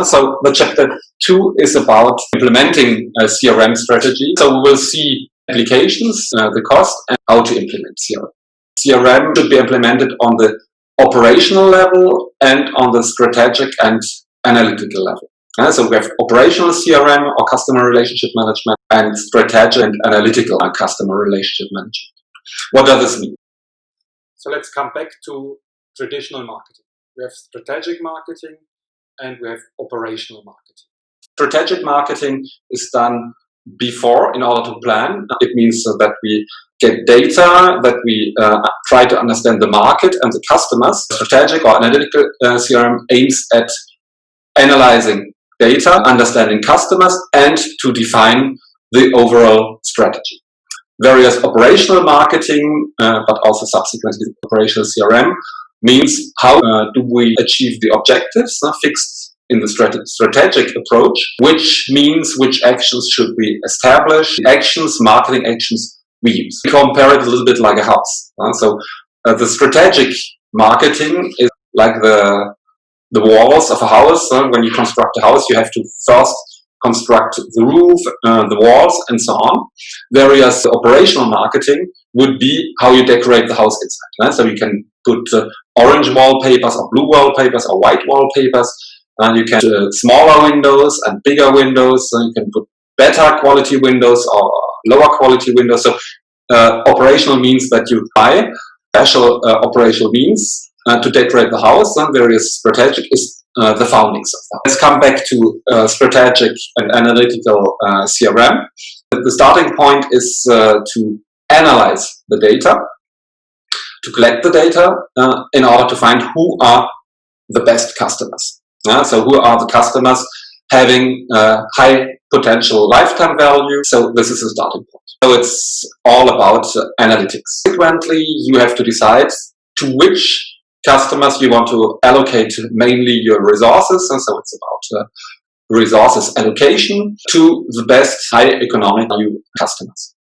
So the chapter 2 is about implementing a CRM strategy. So we will see applications, the cost, and how to implement CRM. CRM should be implemented on the operational level and on the strategic and analytical level. So we have operational CRM or customer relationship management and strategic and analytical customer relationship management. What does this mean? So let's come back to traditional marketing. We have strategic marketing and we have operational marketing. Strategic marketing is done before in order to plan. It means that we get data, that we try to understand the market and the customers. Strategic or analytical CRM aims at analyzing data, understanding customers, and to define the overall strategy. Various operational marketing, but also subsequently operational CRM, means how do we achieve the objectives fixed in the strategic approach, which means which actions should we establish, the actions, marketing actions we use. We compare it a little bit like a house. So the strategic marketing is like the walls of a house. When you construct a house, you have to first construct the roof, the walls, and so on. Various operational marketing would be how you decorate the house inside. So you can put orange wallpapers or blue wallpapers or white wallpapers. You can put smaller windows and bigger windows. You can put better quality windows or lower quality windows. So operational means that you buy special operational means to decorate the house, and various strategic is the foundings of that. Let's come back to strategic and analytical CRM. The starting point is to analyze the data, to collect the data in order to find who are the best customers. So who are the customers having high potential lifetime value. So this is the starting point. So it's all about analytics. Consequently, you have to decide to which customers you want to allocate mainly your resources, and so it's about resources allocation to the best high economic value customers.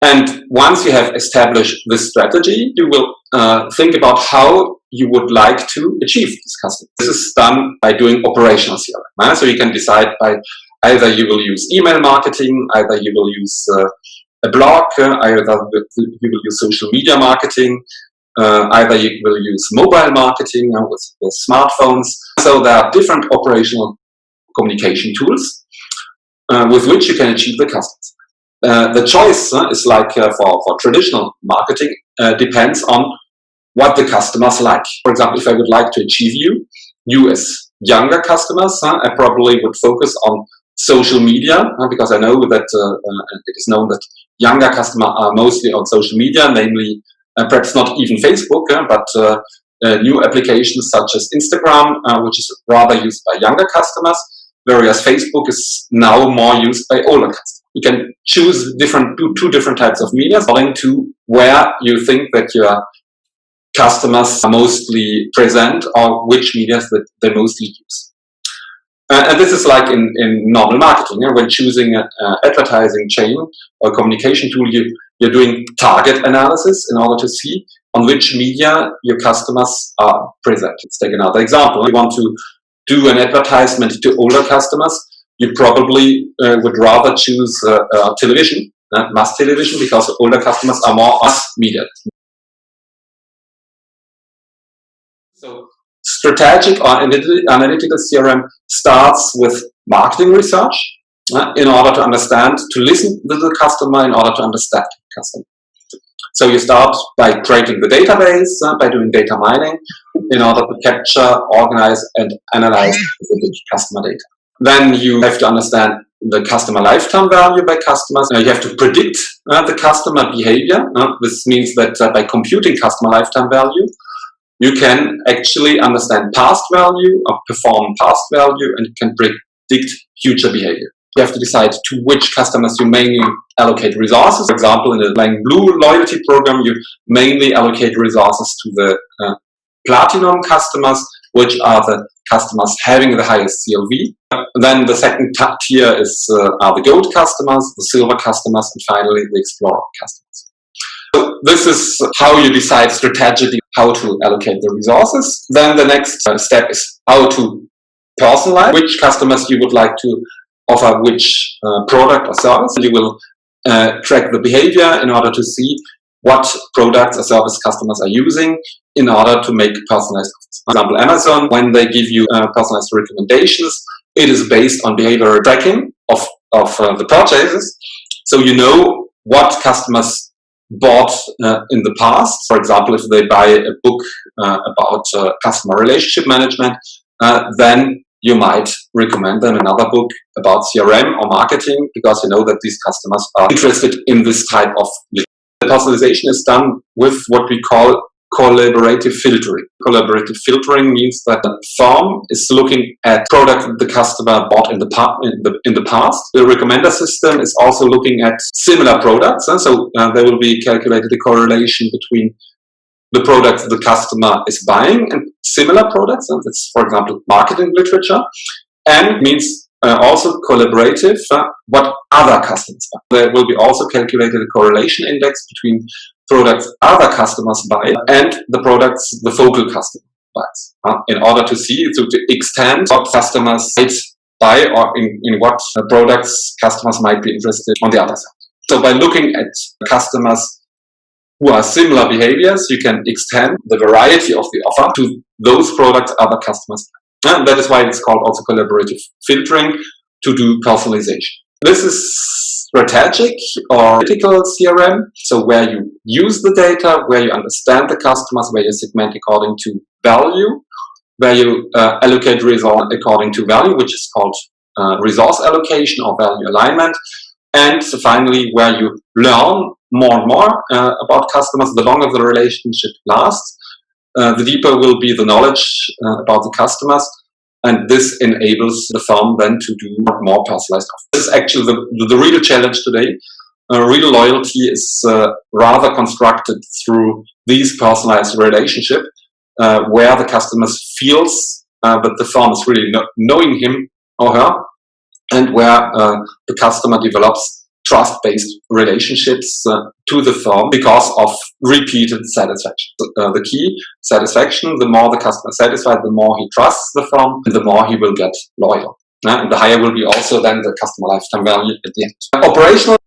And once you have established this strategy, you will think about how you would like to achieve these customers. This is done by doing operational CRM. So you can decide by either you will use email marketing, either you will use a blog, either you will use social media marketing, either you will use mobile marketing with smartphones. So there are different operational communication tools with which you can achieve the customers. The choice is like for traditional marketing depends on what the customers like. For example, if I would like to achieve you as younger customers, I probably would focus on social media because I know that it is known that younger customers are mostly on social media, namely perhaps not even Facebook, but new applications such as Instagram, which is rather used by younger customers, whereas Facebook is now more used by older customers. You can choose two different types of media according to where you think that your customers are mostly present or which media that they mostly use. And this is like in normal marketing. When choosing an advertising chain or communication tool, you're doing target analysis in order to see on which media your customers are present. Let's take another example. You want to do an advertisement to older customers, you probably would rather choose television, mass television, because older customers are more mass media. So strategic or analytical CRM starts with marketing research in order to understand, to listen to the customer in order to understand the customer. So you start by creating the database, by doing data mining in order to capture, organize, and analyze the customer data. Then you have to understand the customer lifetime value by customers. You have to predict the customer behavior. This means that by computing customer lifetime value, you can actually understand past value or perform past value, and you can predict future behavior. You have to decide to which customers you mainly allocate resources. For example, in the Flying Blue loyalty program, you mainly allocate resources to the platinum customers, which are the customers having the highest CLV. Then the second tier are the gold customers, the silver customers, and finally the explorer customers. So this is how you decide strategically how to allocate the resources. Then the next step is how to personalize which customers you would like to offer which product or service. You will track the behavior in order to see what products or service customers are using in order to make personalized offers. For example, Amazon, when they give you personalized recommendations, it is based on behavioral tracking of the purchases. So you know what customers bought in the past. For example, if they buy a book about customer relationship management, then you might recommend them another book about CRM or marketing because you know that these customers are interested in this type of lead. The personalization is done with what we call collaborative filtering. Collaborative filtering means that the firm is looking at products that the customer bought in the past. The recommender system is also looking at similar products, and so there will be calculated a correlation between the products the customer is buying and similar products, and it's, for example, marketing literature, and means also collaborative, what other customers buy. There will be also calculated a correlation index between products other customers buy and the products the focal customer buys, in order to see, to extend what customers might buy or in what products customers might be interested on the other side. So by looking at customers who are similar behaviors, you can extend the variety of the offer to those products other customers buy. And that is why it's called also collaborative filtering, to do personalization. This is strategic or critical CRM, so where you use the data, where you understand the customers, where you segment according to value, where you allocate resource according to value, which is called resource allocation or value alignment, and finally where you learn more and more about customers. The longer the relationship lasts, the deeper will be the knowledge about the customers, and this enables the firm then to do more personalized offers. This is actually the real challenge today. Real loyalty is rather constructed through these personalized relationship, where the customers feels that the firm is really knowing him or her, and where the customer develops trust-based relationships to the firm because of repeated satisfaction. The key, satisfaction, the more the customer is satisfied, the more he trusts the firm, and the more he will get loyal. And the higher will be also then the customer lifetime value at the end. Operational